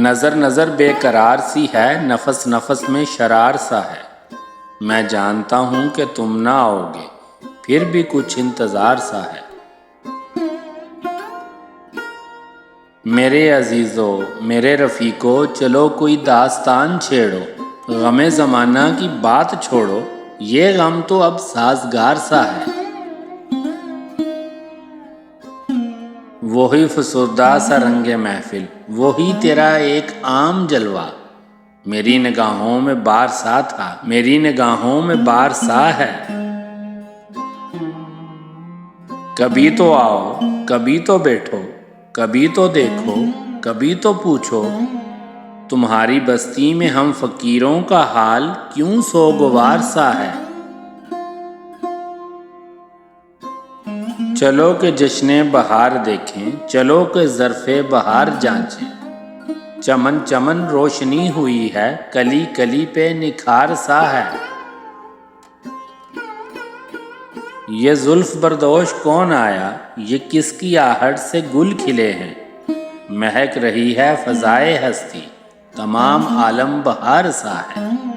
नज़र नज़र बेकरार सी है, नफस नफस में शरार सा है। मैं जानता हूँ कि तुम ना आओगे, फिर भी कुछ इंतज़ार सा है। मेरे अजीज़ों, मेरे रफ़ीक़ों, चलो कोई दास्तान छेड़ो, गमे ज़माना की बात छोड़ो, ये गम तो अब साज़गार सा है। वही फसुर्दा सा रंगे महफिल, वही तेरा एक आम जलवा, मेरी निगाहों में बार सा था, मेरी निगाहों में बार सा है। कभी तो आओ, कभी तो बैठो, कभी तो देखो, कभी तो पूछो, तुम्हारी बस्ती में हम फ़कीरों का हाल क्यों सोगवार सा है। चलो के जश्ने बहार देखें, चलो के ज़रफ़े बहार जांचें, चमन चमन रोशनी हुई है, कली कली पे निखार सा है। ये जुल्फ़ बरदोश कौन आया, ये किसकी आहट से गुल खिले हैं, महक रही है फ़ज़ाए हस्ती, तमाम आलम बहार सा है।